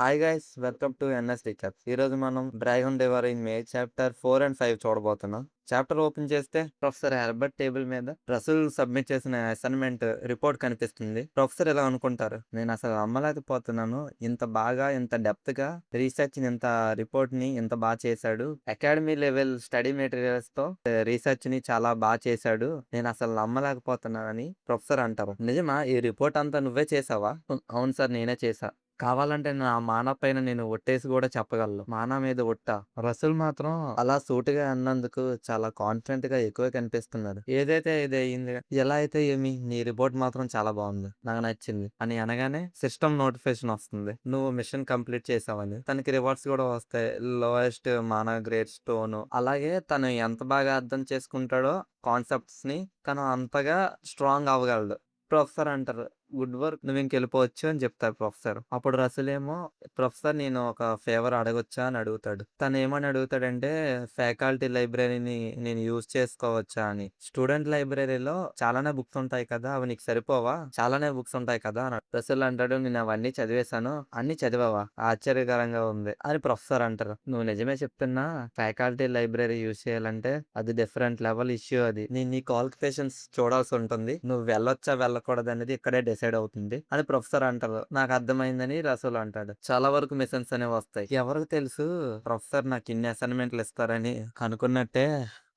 Hi guys, welcome to NS recaps. ఈ రోజు మనం డ్రాగన్ డెవర్ ఇన్ మే చాప్టర్ 4 అండ్ 5 చూడబోతున్నాం. చాప్టర్ ఓపెన్ చేస్తే ప్రొఫెసర్ హెర్బర్ట్ టేబుల్ మీద రసూల్ సబ్మిట్ చేసిన అసైన్మెంట్ రిపోర్ట్ కనిపిస్తుంది. ప్రొఫెసర్ ఎలా అనుకుంటారు, నేను అసలు నమ్మలేకపోతున్నాను. ఇంత బాగా, ఇంత డెప్త్ గా రీసెర్చ్ ఇంత రిపోర్ట్ ని ఇంత బాగా చేశాడు. అకాడమీ లెవెల్ స్టడీ మెటీరియల్స్ తో రీసెర్చ్ ని చాలా బాగా చేశాడు. నేను అసలు నమ్మలేకపోతున్నానని ప్రొఫెసర్ అంటారు. నిజమా? ఈ రిపోర్ట్ అంతా నువ్వే చేసావా? అవును సార్, నేనే చేశా. కావాలంటే నా మానా పైన నేను ఒట్టేసి కూడా చెప్పగలను. మానా మీద ఒట్టా? రసూల్ మాత్రం అలా సూటిగా అన్నందుకు చాలా కాన్ఫిడెంట్ గా ఎక్కువ కనిపిస్తున్నాడు. ఏదైతే ఇది అయింది, ఎలా అయితే ఏమి, నీ రిపోర్ట్ మాత్రం చాలా బాగుంది, నాకు నచ్చింది అని అనగానే సిస్టమ్ నోటిఫికేషన్ వస్తుంది, నువ్వు మిషన్ కంప్లీట్ చేసావని. తనకి రివార్డ్స్ కూడా వస్తాయి, లోయెస్ట్ మానా గ్రేడ్ స్టోన్. అలాగే తను ఎంత బాగా అర్థం చేసుకుంటాడో కాన్సెప్ట్స్ ని, తను అంతగా స్ట్రాంగ్ అవ్వగలడు. ప్రొఫెసర్ అంటారు, గుడ్ వర్క్, నువ్వు ఇంకెళ్ళిపోవచ్చు అని చెప్తారు ప్రొఫెసర్. అప్పుడు రసూల్ ఏమో, ప్రొఫెసర్ నేను ఒక ఫేవర్ అడగొచ్చా అని అడుగుతాడు. తను ఏమని అడుగుతాడంటే, ఫ్యాకల్టీ లైబ్రరీని నేను యూజ్ చేసుకోవచ్చా అని. స్టూడెంట్ లైబ్రరీలో చాలానే బుక్స్ ఉంటాయి కదా, అవి నీకు సరిపోవా? చాలానే బుక్స్ ఉంటాయి కదా అని. రసూల్ అంటాడు, నేను అవన్నీ చదివేశాను. అన్ని చదివావా? ఆశ్చర్యకరంగా ఉంది అని ప్రొఫెసర్ అంటారు. నువ్వు నిజమే చెప్తున్నా, ఫ్యాకల్టీ లైబ్రరీ యూజ్ చేయాలంటే అది డిఫరెంట్ లెవెల్ ఇష్యూ. అది నీ క్వాలిఫికేషన్స్ చూడాల్సి ఉంటుంది. నువ్వు వెళ్ళొచ్చా వెళ్ళకూడదు అనేది ఇక్కడే డిసైడ్ అవుతుంది అని ప్రొఫెసర్ అంటారు. నాకు అర్థమైందని రసూల్ అంటాడు. చాలా వరకు మిషన్స్ అనేవి వస్తాయి, ఎవరికి తెలుసు ప్రొఫెసర్ నాకు ఇన్ని అసైన్మెంట్లు ఇస్తారని. అనుకున్నట్టే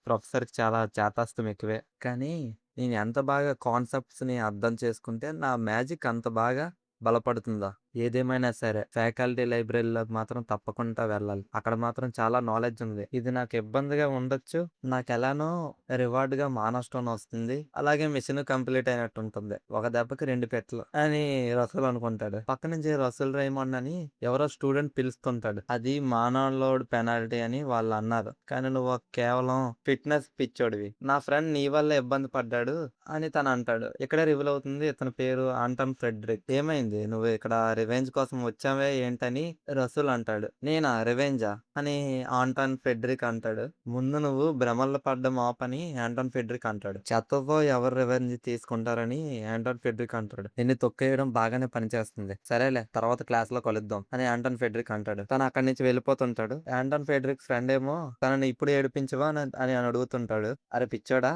ప్రొఫెసర్ కి చాలా చాతాస్తం ఎక్కువే. కానీ నేను ఎంత బాగా కాన్సెప్ట్స్ ని అర్థం చేసుకుంటే నా మ్యాజిక్ అంత బాగా బలపడుతుందా. ఏదేమైనా సరే ఫ్యాకల్టీ లైబ్రరీలోకి మాత్రం తప్పకుండా వెళ్ళాలి. అక్కడ మాత్రం చాలా నాలెడ్జ్ ఉంది. ఇది నాకు ఇబ్బందిగా ఉండొచ్చు, నాకు ఎలానో రివార్డ్ గా మానా స్టోన్ వస్తుంది, అలాగే మిషన్ కంప్లీట్ అయినట్టు ఉంటుంది. ఒక దెబ్బకి 2 పెట్లు అని రసూల్ అనుకుంటాడు. పక్క నుంచి రసూల్ రైమండ్ అని ఎవరో స్టూడెంట్ పిలుస్తుంటాడు. అది మానా లోడ్ పెనాల్టీ అని వాళ్ళు అన్నారు, కానీ నువ్వు కేవలం ఫిట్నెస్ పిచ్చోడివి, నా ఫ్రెండ్ నీ వల్ల ఇబ్బంది పడ్డాడు అని తను అంటాడు. ఇక్కడే రివీల్ అవుతుంది, ఇతని పేరు ఆంటన్ ఫ్రెడరిక్. ఏమైంది, నువ్వు ఇక్కడ రివెంజ్ కోసం వచ్చావే ఏంటని రసూల్ అంటాడు. నేనా రివెంజా అని ఆంటన్ ఫెడ్రిక్ అంటాడు. ముందు నువ్వు భ్రమల్లో పడ్డం ఆపని ఆంటన్ ఫెడ్రిక్ అంటాడు. చెత్తతో ఎవరు రివెంజ్ తీసుకుంటారని ఆంటన్ ఫెడ్రిక్ అంటాడు. నిన్ను తొక్కేయడం బాగానే పనిచేస్తుంది, సరేలే తర్వాత క్లాస్ లో కలుద్దాం అని ఆంటన్ ఫెడ్రిక్ అంటాడు. తను అక్కడి నుంచి వెళ్ళిపోతుంటాడు. ఆంటన్ ఫెడ్రిక్ ఫ్రెండ్ ఏమో తనని ఇప్పుడు ఏడిపించవా అని అడుగుతుంటాడు. అరే పిచ్చోడా,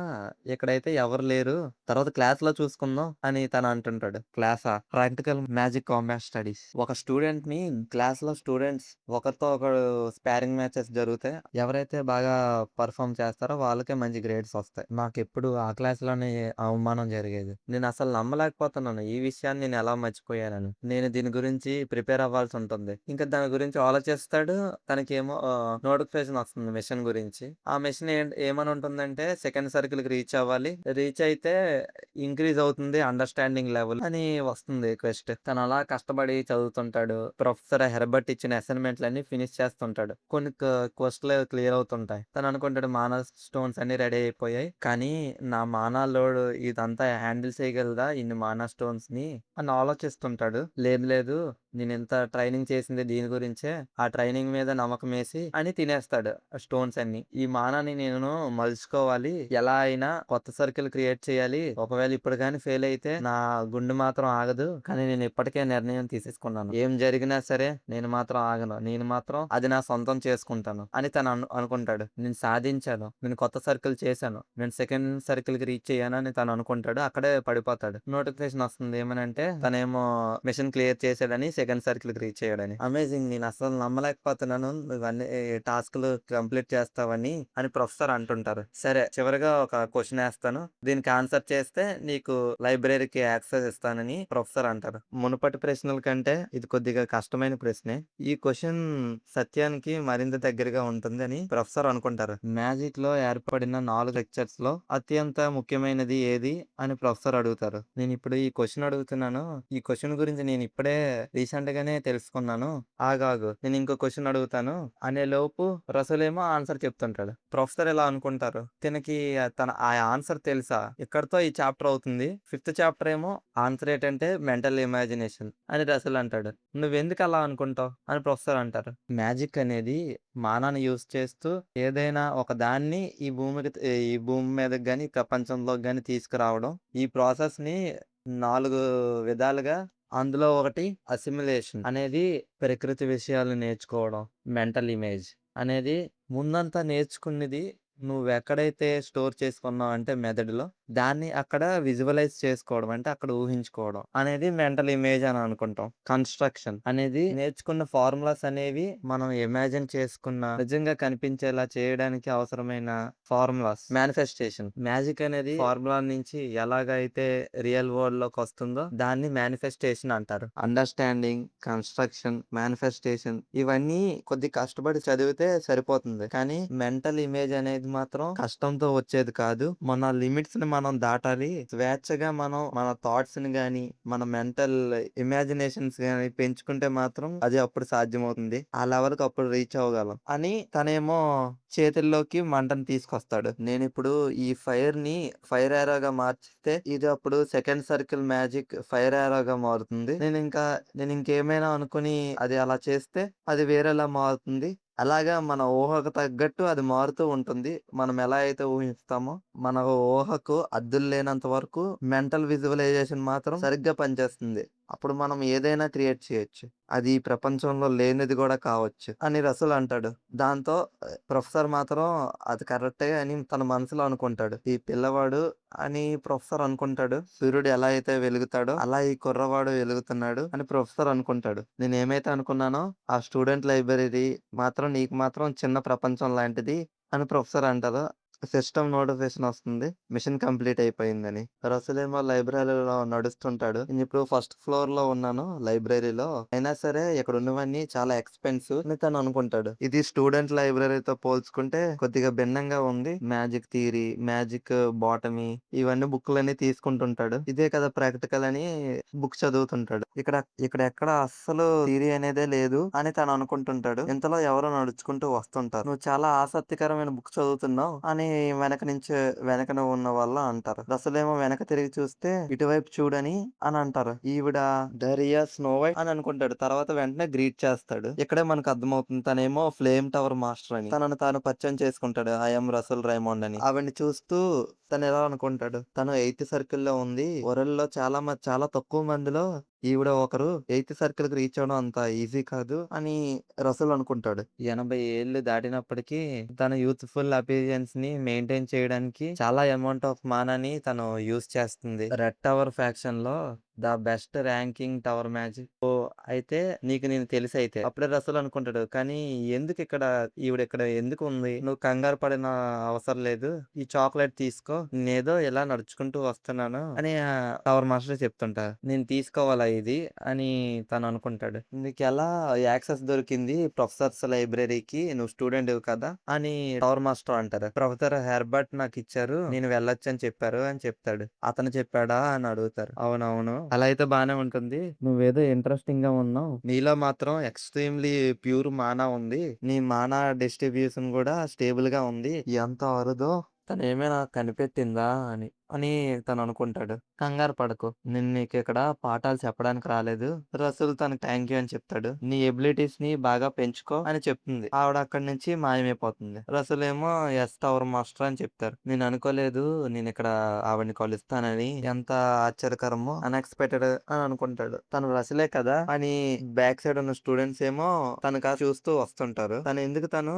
ఇక్కడైతే ఎవరు లేరు, తర్వాత క్లాస్ లో చూసుకుందాం అని తను అంటుంటాడు. క్లాసా? Practical magic combat studies. ఒక స్టూడెంట్ ని క్లాస్ లో స్టూడెంట్స్ ఒకరితో ఒకరు స్పారింగ్ మ్యాచెస్ జరిగితే ఎవరైతే బాగా పర్ఫామ్ చేస్తారో వాళ్ళకే మంచి గ్రేడ్స్ వస్తాయి. నాకు ఎప్పుడు ఆ క్లాస్ లోనే అవమానం జరిగేది. నేను అసలు నమ్మలేకపోతున్నాను ఈ విషయాన్ని, నేను ఎలా మర్చిపోయానని. నేను దీని గురించి ప్రిపేర్ అవ్వాల్సి ఉంటుంది. ఇంకా దాని గురించి ఆలోచిస్తాడు. తనకేమో నోటిఫికేషన్ వస్తుంది మిషన్ గురించి. ఆ మిషన్ ఏమని ఉంటుందంటే, సెకండ్ సర్కిల్ కి రీచ్ అవ్వాలి, రీచ్ అయితే ఇంక్రీజ్ అవుతుంది అండర్స్టాండింగ్ లెవెల్ అని వస్తుంది క్వెస్ట్. తను అలా కష్టపడి చదువుతుంటాడు. ప్రొఫెసర్ హెర్బర్ట్ ఇచ్చిన అసైన్మెంట్లన్నీ ఫినిష్ చేస్తుంటాడు. కొన్ని క్వెస్ట్లు క్లియర్ అవుతుంటాయి. తను అనుకుంటాడు మానా స్టోన్స్ అన్ని రెడీ అయిపోయాయి, కానీ నా మానా లోడ్ ఇదంతా హ్యాండిల్ చేయగలదా ఇన్ని మానా స్టోన్స్ ని అని ఆలోచిస్తుంటాడు. లేదు లేదు, నేను ఎంత ట్రైనింగ్ చేసింది దీని గురించే, ఆ ట్రైనింగ్ మీద నమ్మకం వేసి అని తినేస్తాడు స్టోన్స్ అన్ని. ఈ మానాని నేను మలుచుకోవాలి, ఎలా అయినా కొత్త సర్కిల్ క్రియేట్ చేయాలి. ఒకవేళ ఇప్పుడు కానీ ఫెయిల్ అయితే నా గుండె మాత్రం ఆగదు, కానీ నేను ఇప్పటికే నిర్ణయం తీసేసుకున్నాను, ఏం జరిగినా సరే నేను మాత్రం ఆగను, నేను మాత్రం అది నా సొంతం చేసుకుంటాను అని తను అనుకుంటాడు. నేను సాధించాను, నేను కొత్త సర్కిల్ చేశాను, నేను సెకండ్ సర్కిల్ కి రీచ్ అయ్యాను అని తను అనుకుంటాడు. అక్కడే పడిపోతాడు. నోటిఫికేషన్ వస్తుంది, ఏమనంటే తనేమో మిషన్ క్లియర్ చేశాడని, సెకండ్ సర్కిల్ కి రీచ్ అయ్యాడని. అమేజింగ్, నేను అసలు నమ్మలేకపోతున్నాను ఇవన్నీ టాస్క్లు కంప్లీట్ చేస్తావని అని ప్రొఫెసర్ అంటుంటారు. సరే, చివరిగా ఒక క్వశ్చన్ వేస్తాను, దీనికి ఆన్సర్ చేస్తే నీకు లైబ్రరీకి యాక్సెస్ ఇస్తానని ప్రొఫెసర్ అంటారు. మునుపటి ప్రశ్నల కంటే ఇది కొద్దిగా కష్టమైన ప్రశ్నే. ఈ క్వశ్చన్ సత్యానికి మరింత దగ్గరగా ఉంటుంది అని ప్రొఫెసర్ అనుకుంటారు. మ్యాజిక్ లో ఏర్పడిన 4 లెక్చర్స్ లో అత్యంత ముఖ్యమైనది ఏది అని ప్రొఫెసర్ అడుగుతారు. నేను ఇప్పుడు ఈ క్వశ్చన్ అడుగుతున్నాను, ఈ క్వశ్చన్ గురించి నేను ఇప్పుడే రీసెంట్ గానే తెలుసుకున్నాను, ఆగాగు నేను ఇంకో క్వశ్చన్ అడుగుతాను అనే లోపు రసలేమో ఆన్సర్ చెప్తుంటాడు. ప్రొఫెసర్ ఎలా అనుకుంటారు, తనకి తన ఆ ఆన్సర్ తెలుసా, ఇక్కడతో ఈ చాప్టర్ అవుతుంది. 5th చాప్టర్ ఏమో ఆన్సర్ ఏంటంటే మెంటల్ ఇమాజినేషన్ అని రసల్ అంటాడు. నువ్వెందుకు అలా అనుకుంటావు అని ప్రొఫెసర్ అంటారు. మ్యాజిక్ అనేది మానాన్ని యూజ్ చేస్తూ ఏదైనా ఒక దాన్ని ఈ భూమి మీదకి గాని ప్రపంచంలోకి గాని తీసుకురావడం, ఈ ప్రాసెస్ ని 4 విధాలుగా అందులో ఒకటి అసిమిలేషన్ అనేది ప్రకృతి విషయాలు నేర్చుకోవడం. మెంటల్ ఇమేజ్ అనేది ముందంతా నేర్చుకున్నది నువ్వెక్కడైతే స్టోర్ చేసుకున్నావు అంటే మెదడులో, దాన్ని అక్కడ విజువలైజ్ చేసుకోవడం. అంటే అక్కడ ఊహించుకోవడం అనేది మెంటల్ ఇమేజ్ అని అనుకుంటాం. కన్‌స్ట్రక్షన్ అనేది నేర్చుకున్న ఫార్ములాస్ అనేవి మనం ఇమాజిన్ చేసుకున్న నిజంగా కనిపించేలా చేయడానికి అవసరమైన ఫార్ములాస్. మేనిఫెస్టేషన్ మ్యాజిక్ అనేది ఫార్ములా నుంచి ఎలాగైతే రియల్ వరల్డ్ లోకి వస్తుందో దాన్ని మేనిఫెస్టేషన్ అంటారు. అండర్‌స్టాండింగ్, కన్‌స్ట్రక్షన్, మేనిఫెస్టేషన్ ఇవన్నీ కొద్ది కష్టపడి చదివితే సరిపోతుంది. కానీ మెంటల్ ఇమేజ్ అనేది మాత్రం కష్టంతో వచ్చేది కాదు. మన లిమిట్స్ ని మనం దాటాలి. స్వేచ్ఛగా మనం మన థాట్స్ ని గాని, మన మెంటల్ ఇమాజినేషన్స్ గాని పెంచుకుంటే మాత్రం అది అప్పుడు సాధ్యమవుతుంది. ఆ లెవెల్‌కి అప్పుడు రీచ్ అవ్వగలం అని తనేమో చేతుల్లోకి మంటను తీసుకొస్తాడు. నేనిప్పుడు ఈ ఫైర్ యారోగా మార్చితే ఇది అప్పుడు సెకండ్ సర్కిల్ మ్యాజిక్ ఫైర్ యారోగా మారుతుంది. నేనింకేమైనా అనుకుని అది అలా చేస్తే అది వేరేలా మారుతుంది. అలాగా మన ఊహకు తగ్గట్టు అది మారుతూ ఉంటుంది. మనం ఎలా అయితే ఊహిస్తామో మన ఊహకు హద్దులు లేనంత వరకు మెంటల్ విజువలైజేషన్ మాత్రం సరిగ్గా పనిచేస్తుంది. అప్పుడు మనం ఏదైనా క్రియేట్ చేయొచ్చు. అది ఈ ప్రపంచంలో లేనిది గూడా కావచ్చు అని రసూల్ అంటాడు. దాంతో ప్రొఫెసర్ మాత్రం అది కరెక్టే అని తన మనసులో అనుకుంటాడు. ఈ పిల్లవాడు అని ప్రొఫెసర్ అనుకుంటాడు. సూర్యుడు ఎలా అయితే వెలుగుతాడో అలా ఈ కుర్రవాడు వెలుగుతున్నాడు అని ప్రొఫెసర్ అనుకుంటాడు. నేనేమైతే అనుకున్నానో ఆ స్టూడెంట్ లైబ్రరీ మాత్రం నీకు మాత్రం చిన్న ప్రపంచం లాంటిది అని ప్రొఫెసర్ అంటారు. సిస్టమ్ నోటిఫికేషన్ వస్తుంది. మిషన్ కంప్లీట్ అయిపోయిందని. రసూలేమో లైబ్రరీలో నడుస్తుంటాడు. నేనిప్పుడు ఫస్ట్ ఫ్లోర్‌లో ఉన్నాను లైబ్రరీలో. అయినా సరే ఇక్కడ ఉన్నవన్నీ చాలా ఎక్స్‌పెన్సివ్ అని తను అనుకుంటాడు. ఇది స్టూడెంట్ లైబ్రరీతో పోల్చుకుంటే కొద్దిగా భిన్నంగా ఉంది. మ్యాజిక్ థియరీ, మ్యాజిక్ బాటనీ ఇవన్నీ బుక్కులన్నీ తీసుకుంటుంటాడు. ఇదే కదా ప్రాక్టికల్ అని బుక్ చదువుతుంటాడు. ఇక్కడ ఎక్కడ అస్సలు థియరీ అనేదే లేదు అని తను అనుకుంటుంటాడు. ఇంతలో ఎవరో నడుచుకుంటూ వస్తుంటారు. "నువ్వు చాలా ఆసక్తికరమైన బుక్ చదువుతున్నావు" అని వెనకన ఉన్న వాళ్ళు అంటారు. రసూలేమో వెనక తిరిగి చూస్తే ఇటువైపు చూడని అని అంటారు. ఈవిడ డరియా స్నో వైట్ అని అనుకుంటాడు. తర్వాత వెంటనే గ్రీట్ చేస్తాడు. ఇక్కడే మనకు అర్థమవుతుంది తనేమో ఫ్లేమ్ టవర్ మాస్టర్ అని. తనను తాను పరిచయం చేసుకుంటాడు. ఐ యామ్ రసూల్ రైమండ్ అని. ఆవిడ్ని చూస్తూ తను ఎలా అనుకుంటాడు. తను ఎయిత్ సర్కిల్‌లో ఉంది. వరల్డ్‌లో చాలా తక్కువ మందిలో ఈవిడ ఒకరు. ఎయిత్ సర్కిల్‌కి రీచ్ అవ్వడం అంత ఈజీ కాదు అని రసూల్ అనుకుంటాడు. 80 ఏళ్ళు దాటినప్పటికీ తన యూత్‌ఫుల్ అపియరెన్స్‌ని మెయింటైన్ చేయడానికి చాలా అమౌంట్ ఆఫ్ మానాని తను యూజ్ చేస్తుంది. రెడ్ టవర్ ఫ్యాక్షన్‌లో the best ranking tower magic. అయితే నీకు నేను తెలుసయితే. అప్పుడే రసూల్ అనుకుంటాడు. కానీ ఈవిడ ఇక్కడ ఎందుకు ఉంది? నువ్వు కంగారు పడిన అవసరం లేదు. ఈ చాక్లెట్ తీసుకో. నేనేదో ఇలా నడుచుకుంటూ వస్తున్నాను అని టవర్ మాస్టర్ చెప్తుంటా. నేను తీసుకోవాలా ఇది అని తను అనుకుంటాడు. నీకెలా యాక్సెస్ దొరికింది ప్రొఫెసర్స్ లైబ్రరీకి? నువ్వు స్టూడెంట్‌వి కదా! అని టవర్ మాస్టర్ అంటారు. ప్రొఫెసర్ హెర్బర్ట్ నాకిచ్చారు. నేను వెళ్ళొచ్చని చెప్పారు అని చెప్తాడు. అతను చెప్పాడా అని అడుగుతారు. అవునవును. అలా అయితే బానే ఉంటుంది. నువ్వేదో ఇంట్రెస్టింగ్‌గా ఉన్నావు. నీలో మాత్రం ఎక్స్‌ట్రీమ్‌లీ ప్యూర్ మానా ఉంది. నీ మానా డిస్ట్రిబ్యూషన్ గూడా స్టేబుల్‌గా ఉంది. ఎంత అరుదో తనేమైనా కనిపెట్టిందా అని తననుకుంటాడు. కంగారు పడకు. నేను నీకిక్కడ పాఠాలు చెప్పడానికి రాలేదు. రసూల్ తనకి థాంక్ యూ అని చెప్తాడు. నీ ఎబిలిటీస్‌ని బాగా పెంచుకో అని చెప్తుంది. ఆవిడ అక్కడి నుంచి మాయమైపోతుంది. రసూల్ ఏమో యెస్ టవర్ మాస్టర్ అని చెప్తారు. నేననుకోలేదు నేనిక్కడ ఆవిడని కలుస్తానని. ఎంత ఆశ్చర్యకరమో అన్‌ఎక్స్‌పెక్టెడ్ అని అనుకుంటాడు. తను రసూలే కదా అని బ్యాక్ సైడ్ ఉన్న స్టూడెంట్స్ ఏమో తనకాసి చూస్తూ వస్తుంటారు. తను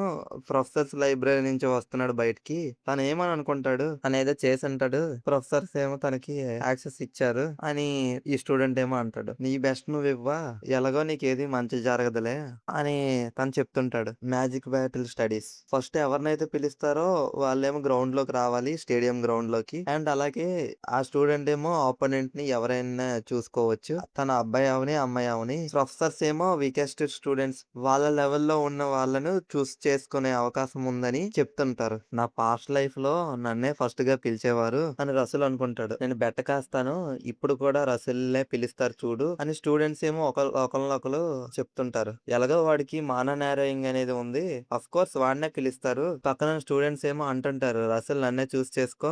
ప్రొఫెసర్స్ లైబ్రరీ నుంచి వస్తున్నాడు బయటికి. తనేమని అనుకుంటాడు. తనేదో చేసుంటాడు. ప్రొఫెసర్స్ ఏమో తనకి యాక్సెస్ ఇచ్చారు అని ఈ స్టూడెంట్ ఏమో అంటాడు. నీ బెస్ట్ నువ్వివ్వా ఎలాగో నీకేది మంచి జరగదులే అని తను చెప్తుంటాడు. మ్యాజిక్ బ్యాటిల్ స్టడీస్ ఫస్ట్ ఎవరినైతే పిలుస్తారో వాళ్ళేమో గ్రౌండ్ లోకి రావాలి. స్టేడియం గ్రౌండ్ లోకి. అండ్ అలాగే ఆ స్టూడెంట్ ఏమో ఆపోనెంట్ ని ఎవరైనా చూసుకోవచ్చు. తన అబ్బాయి అవని అమ్మాయి అవని. ప్రొఫెసర్స్ ఏమో వీకెస్ట్ స్టూడెంట్స్ వాళ్ళ లెవెల్లో ఉన్న వాళ్ళను చూస్ చేసుకునే అవకాశం ఉందని చెప్తుంటారు. నా పాస్ట్ లైఫ్ లో నన్నే ఫస్ట్ గా పిలిచేవారు అని రసూల్ అనుకుంటాడు. నేను బెట్ట కాస్తాను. ఇప్పుడు కూడా రసూల్‌నే పిలుస్తారు చూడు అని స్టూడెంట్స్ ఏమో ఒకళ్ళనొకళ్ళు చెప్తుంటారు. ఎలాగో వాడికి మానా నారోయింగ్ అనేది ఉంది. అఫ్‌కోర్స్ వాడినే పిలుస్తారు. పక్కన స్టూడెంట్స్ ఏమో అంటుంటారు. రసూల్ నన్నే చూస్ చేసుకో.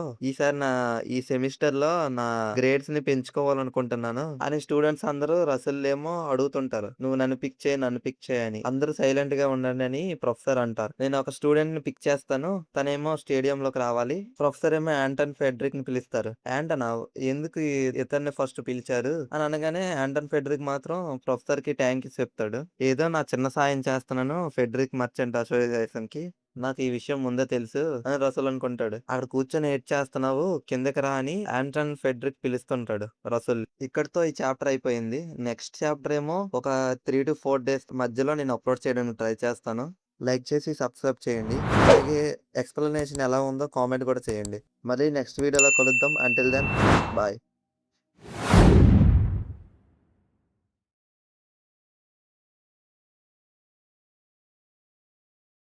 ఈ సెమిస్టర్ లో నా గ్రేడ్స్ ని పెంచుకోవాలనుకుంటున్నాను అని స్టూడెంట్స్ అందరూ రసూల్ ఏమో అడుగుతుంటారు. నువ్వు నన్ను పిక్ చేయి అని. అందరూ సైలెంట్ గా ఉండండి అని ప్రొఫెసర్ అంటారు. నేను ఒక స్టూడెంట్ ని పిక్ చేస్తాను. తనేమో స్టేడియం లోకి రావాలి. ప్రొఫెసర్ ఏమో యాంటన్ ఫెడ్రిక్ ని పిలుస్తారు. "యాంటనా ఎందుకు ఇతన్ని ఫస్ట్ పిలిచారు" అని అనగానే యాంటన్ ఫెడ్రిక్ మాత్రం ప్రొఫెసర్‌కి థాంక్స్ చెప్తాడు. "ఏదో నా చిన్న సాయం చేస్తున్నాను ఫెడ్రిక్ మర్చెంట్ అసోసియేషన్‌కి. నాకు ఈ విషయం ముందే తెలుసు" అని రసూల్ అనుకుంటాడు. "అక్కడ కూర్చొని ఏటి చేస్తున్నావు? కిందకి రా" అని యాంటన్ ఫెడ్రిక్ పిలుస్తుంటాడు రసూల్. ఇక్కడితో ఈ చాప్టర్ అయిపోయింది. నెక్స్ట్ చాప్టర్ ఏమో ఒక 3-4 డేస్ మధ్యలో నేను అప్‌లోడ్ చేయడానికి ట్రై చేస్తాను. లైక్ చేసి సబ్స్క్రైబ్ చేయండి. అలాగే ఎక్స్‌ప్లనేషన్ ఎలా ఉందో కామెంట్ కూడా చేయండి. మళ్ళీ నెక్స్ట్ వీడియోలో కలుద్దాం. Until then bye.